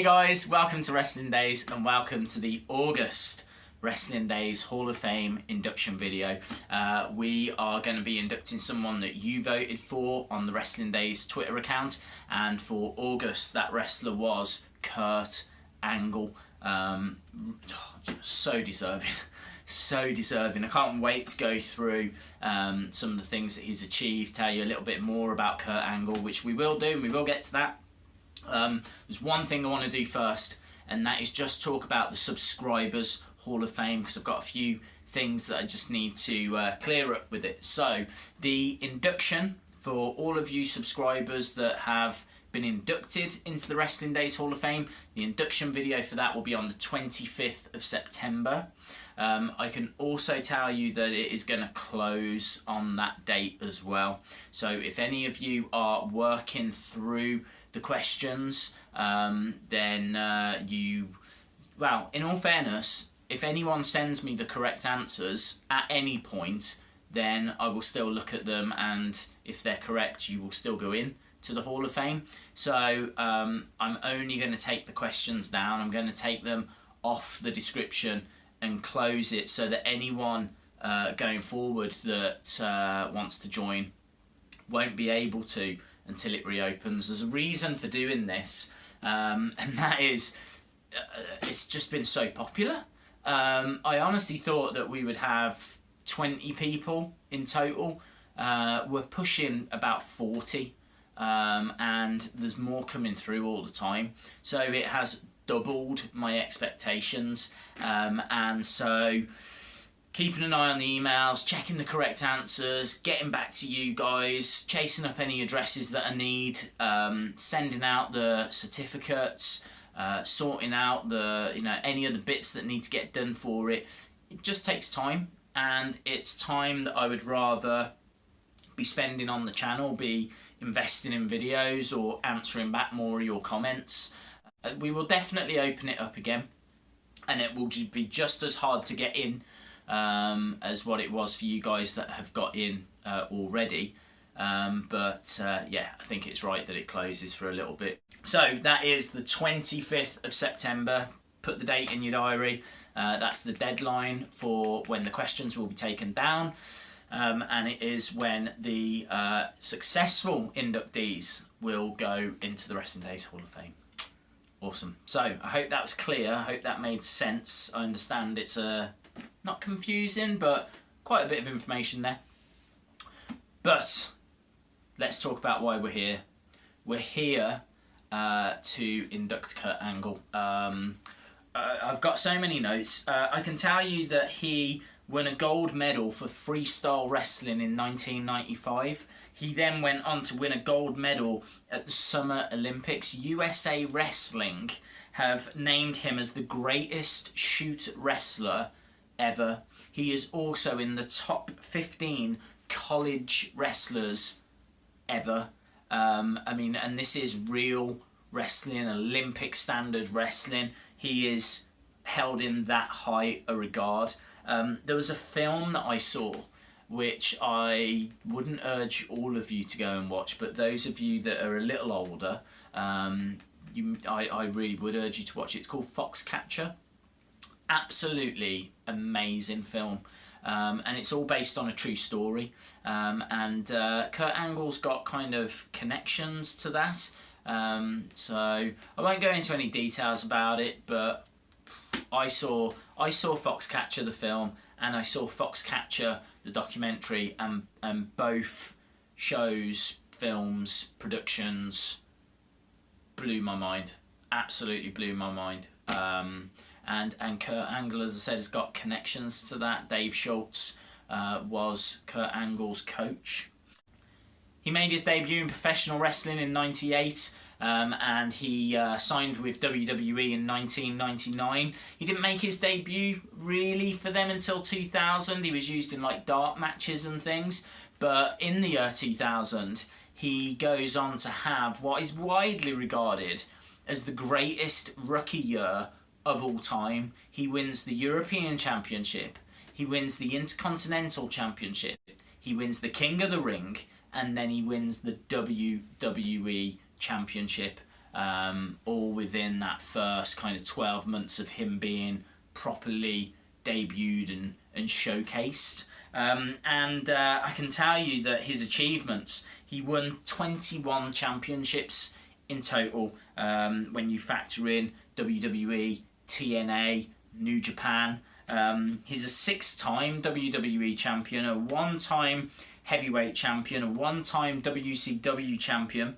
guys, welcome to Wrestling Daze and welcome to the August Wrestling Daze Hall of Fame induction video. We are going to be inducting someone that you voted for on the Wrestling Daze Twitter account, and for August that wrestler was Kurt Angle. So deserving. So deserving. I can't wait to go through some of the things that he's achieved, tell you a little bit more about Kurt Angle, which we will do and we will get to that. There's one thing I want to do first, and that is just talk about the Subscribers Hall of Fame, because I've got a few things that I just need to clear up with it. So the induction for all of you subscribers that have been inducted into the Wrestling Daze Hall of Fame, the induction video for that will be on the 25th of September. I can also tell you that it is going to close on that date as well. So if any of you are working through the questions, then well, in all fairness, if anyone sends me the correct answers at any point, then I will still look at them, and if they're correct, you will still go in to the Hall of Fame. So I'm only going to take the questions down. I'm going to take them off the description and close it so that anyone going forward that wants to join won't be able to until it reopens. There's a reason for doing this, and that is it's just been so popular. I honestly thought that we would have 20 people in total. We're pushing about 40, and there's more coming through all the time. So it has doubled my expectations, and so keeping an eye on the emails, checking the correct answers, getting back to you guys, chasing up any addresses that I need, sending out the certificates, sorting out the any other bits that need to get done for it. It just takes time, and it's time that I would rather be spending on the channel, be investing in videos or answering back more of your comments. We will definitely open it up again, and it will be just as hard to get in as what it was for you guys that have got in already. But yeah, I think it's right that it closes for a little bit. So that is the 25th of September. Put the date in your diary. That's the deadline for when the questions will be taken down. And it is when the successful inductees will go into the Wrestling Daze Hall of Fame. Awesome. So I hope that was clear. I hope that made sense. I understand it's not confusing, but quite a bit of information there. But let's talk about why we're here. We're here to induct Kurt Angle. I've got so many notes. I can tell you that he won a gold medal for freestyle wrestling in 1995. He then went on to win a gold medal at the Summer Olympics. USA Wrestling have named him as the greatest shoot wrestler ever. He is also in the top 15 college wrestlers ever. I mean, and this is real wrestling, Olympic standard wrestling. He is held in that high a regard. There was a film that I saw which I wouldn't urge all of you to go and watch, but those of you that are a little older, I really would urge you to watch it. It's called Foxcatcher. Absolutely amazing film, and it's all based on a true story, and Kurt Angle's got kind of connections to that, so I won't go into any details about it, but I saw Foxcatcher the film, and I saw Foxcatcher the documentary, and both shows, films, productions blew my mind. Absolutely blew my mind. And Kurt Angle, as I said, has got connections to that. Dave Schultz was Kurt Angle's coach. He made his debut in professional wrestling in '98. And he signed with WWE in 1999. He didn't make his debut really for them until 2000. He was used in like dark matches and things. But in the year 2000, he goes on to have what is widely regarded as the greatest rookie year of all time. He wins the European Championship. He wins the Intercontinental Championship. He wins the King of the Ring. And then he wins the WWE Championship. all within that first kind of 12 months of him being properly debuted and showcased. I can tell you that his achievements, he won 21 championships in total, when you factor in WWE, TNA, New Japan. He's a 6-time WWE champion, a 1-time heavyweight champion, a 1-time WCW champion,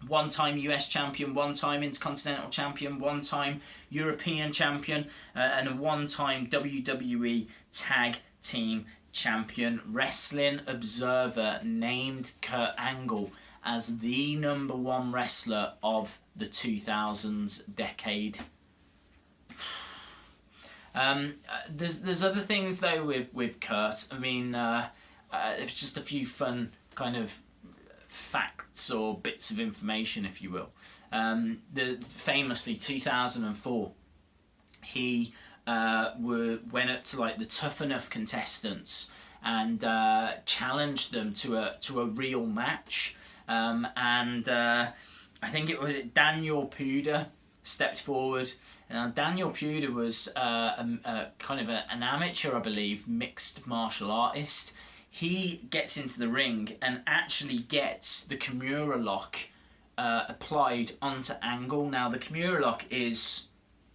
1-time US champion, 1-time Intercontinental champion, 1-time European champion, and a 1-time WWE Tag Team champion. Wrestling Observer named Kurt Angle as the #1 wrestler of the 2000s decade. There's other things though with Kurt. I mean, there's just a few fun kind of facts or bits of information, if you will. Famously, 2004, he went up to like the Tough Enough contestants and challenged them to a real match. I think it was Daniel Puder stepped forward. Now, Daniel Puder was kind of an amateur, I believe, mixed martial artist. He gets into the ring and actually gets the Kimura lock applied onto Angle. Now, the Kimura lock is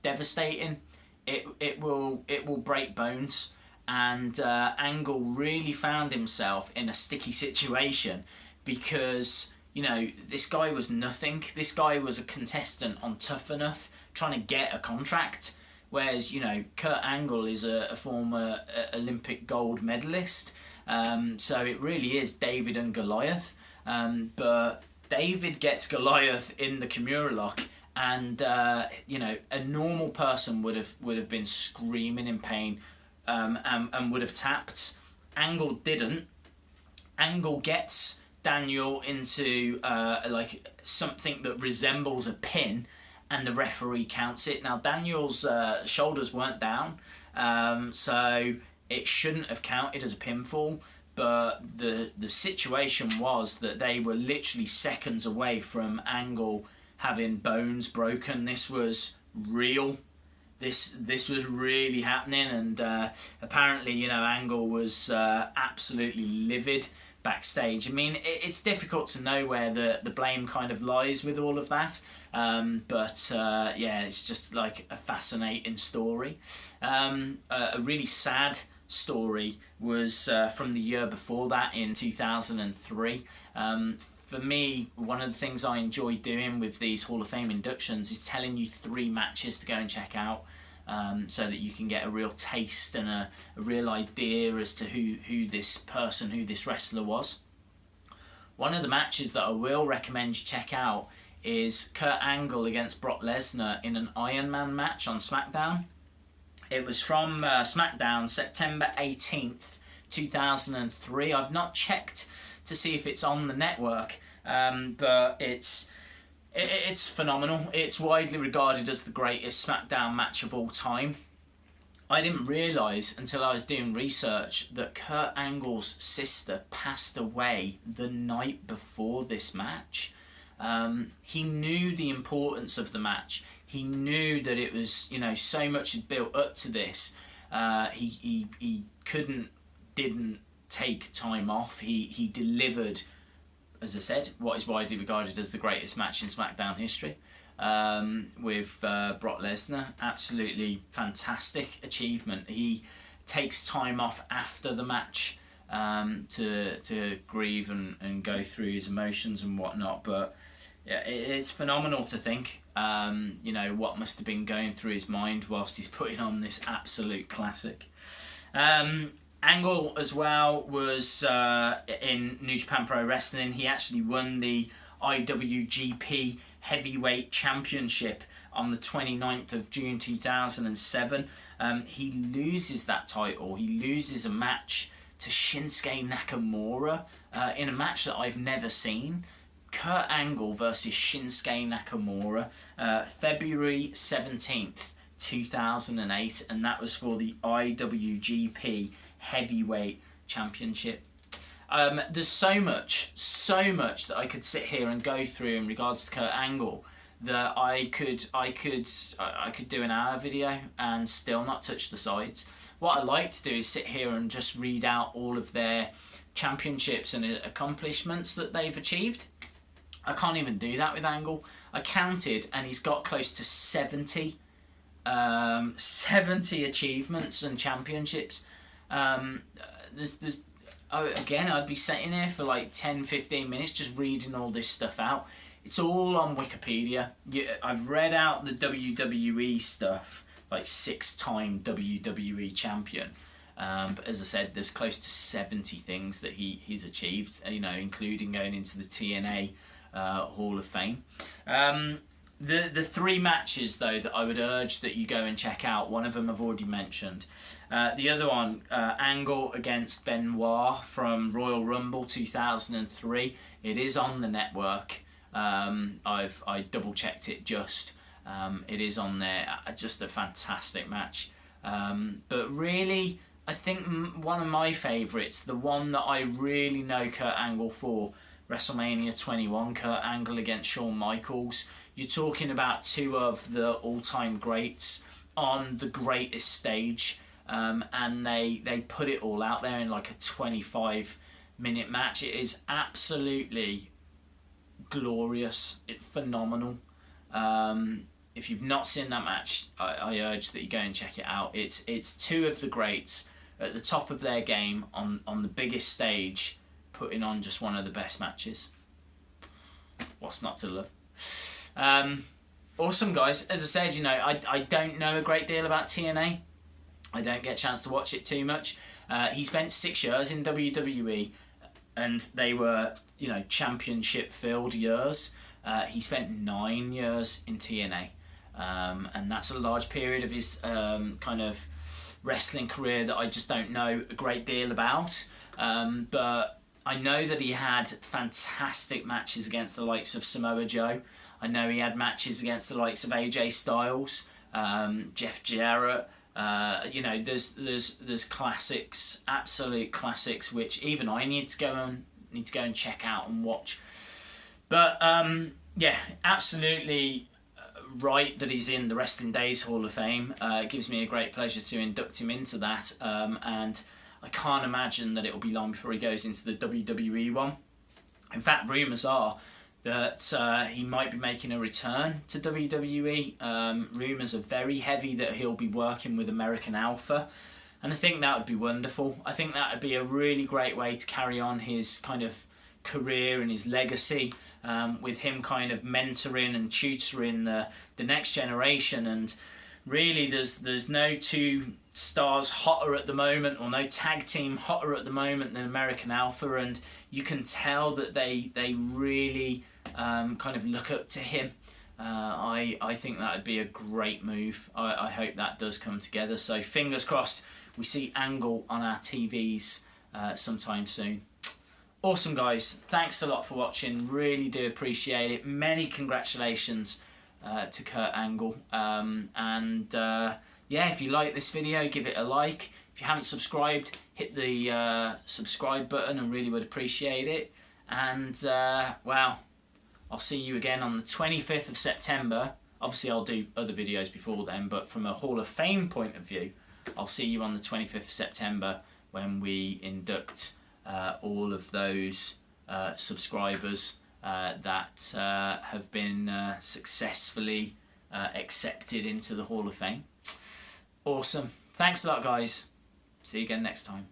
devastating. It will break bones, and Angle really found himself in a sticky situation because, you know, this guy was nothing. This guy was a contestant on Tough Enough trying to get a contract, whereas, you know, Kurt Angle is a former Olympic gold medalist. So it really is David and Goliath. But David gets Goliath in the Kimura lock, and you know, a normal person would have been screaming in pain, and would have tapped. Angle didn't. Angle gets Daniel into like something that resembles a pin, and the referee counts it. Now, Daniel's shoulders weren't down, so it shouldn't have counted as a pinfall, but the situation was that they were literally seconds away from Angle having bones broken. This was real. This was really happening, and apparently, you know, Angle was absolutely livid backstage. I mean, it's difficult to know where the blame kind of lies with all of that, but yeah, it's just like a fascinating story. A really sad story was from the year before that, in 2003. For me, one of the things I enjoy doing with these Hall of Fame inductions is telling you 3 matches to go and check out, so that you can get a real taste and a real idea as to who this wrestler was. One of the matches that I will recommend you check out is Kurt Angle against Brock Lesnar in an Iron Man match on SmackDown. It was from SmackDown, September 18th, 2003. I've not checked to see if it's on the network, but it's phenomenal. It's widely regarded as the greatest SmackDown match of all time. I didn't realise until I was doing research that Kurt Angle's sister passed away the night before this match. He knew the importance of the match. He knew that it was, you know, so much had built up to this. He didn't take time off. He delivered, as I said, what is widely regarded as the greatest match in SmackDown history, with Brock Lesnar. Absolutely fantastic achievement. He takes time off after the match to grieve and go through his emotions and whatnot. But yeah, it's phenomenal to think, you know, what must have been going through his mind whilst he's putting on this absolute classic. Angle as well was in New Japan Pro Wrestling. He actually won the IWGP Heavyweight Championship on the 29th of June 2007. He loses that title. He loses a match to Shinsuke Nakamura in a match that I've never seen. Kurt Angle versus Shinsuke Nakamura, February 17th, 2008, and that was for the IWGP Heavyweight Championship. There's so much that I could sit here and go through in regards to Kurt Angle, that I could do an hour video and still not touch the sides. What I like to do is sit here and just read out all of their championships and accomplishments that they've achieved. I can't even do that with Angle. I counted and he's got close to 70 achievements and championships. Again, I'd be sitting here for like 10-15 minutes just reading all this stuff out. It's all on Wikipedia. I've read out the WWE stuff, like 6-time WWE champion. But as I said, there's close to 70 things that he's achieved, you know, including going into the TNA Hall of Fame. The 3 matches, though, that I would urge that you go and check out, one of them I've already mentioned. The other one, Angle against Benoit from Royal Rumble 2003. It is on the network. I double checked it just. It is on there. Just a fantastic match. But really, I think one of my favourites, the one that I really know Kurt Angle for, WrestleMania 21, Kurt Angle against Shawn Michaels. You're talking about 2 of the all-time greats on the greatest stage, and they put it all out there in like a 25-minute match. It is absolutely glorious. It's phenomenal. If you've not seen that match, I urge that you go and check it out. It's 2 of the greats at the top of their game on the biggest stage, putting on just one of the best matches. What's not to love? Awesome, guys. As I said, you know, I don't know a great deal about TNA. I don't get a chance to watch it too much. He spent 6 years in WWE, and they were, you know, championship-filled years. He spent 9 years in TNA, and that's a large period of his kind of wrestling career that I just don't know a great deal about. But I know that he had fantastic matches against the likes of Samoa Joe. I know he had matches against the likes of AJ Styles, Jeff Jarrett. You know, there's classics, absolute classics, which even I need to go and check out and watch. But yeah, absolutely right that he's in the Wrestling Daze Hall of Fame. It gives me a great pleasure to induct him into that, and I can't imagine that it will be long before he goes into the WWE one. In fact, rumours are that he might be making a return to WWE. Rumours are very heavy that he'll be working with American Alpha, and I think that would be wonderful. I think that would be a really great way to carry on his kind of career and his legacy, with him kind of mentoring and tutoring the next generation. And really, there's no 2 stars hotter at the moment, or no tag team hotter at the moment than American Alpha, and you can tell that they really kind of look up to him. I think that would be a great move. I hope that does come together. So fingers crossed we see Angle on our TVs sometime soon. Awesome, guys. Thanks a lot for watching. Really do appreciate it. Many congratulations to Kurt Angle. Yeah, if you like this video, give it a like. If you haven't subscribed, hit the subscribe button. I really would appreciate it. And, well, I'll see you again on the 25th of September. Obviously, I'll do other videos before then, but from a Hall of Fame point of view, I'll see you on the 25th of September when we induct all of those subscribers that have been successfully accepted into the Hall of Fame. Awesome. Thanks a lot, guys. See you again next time.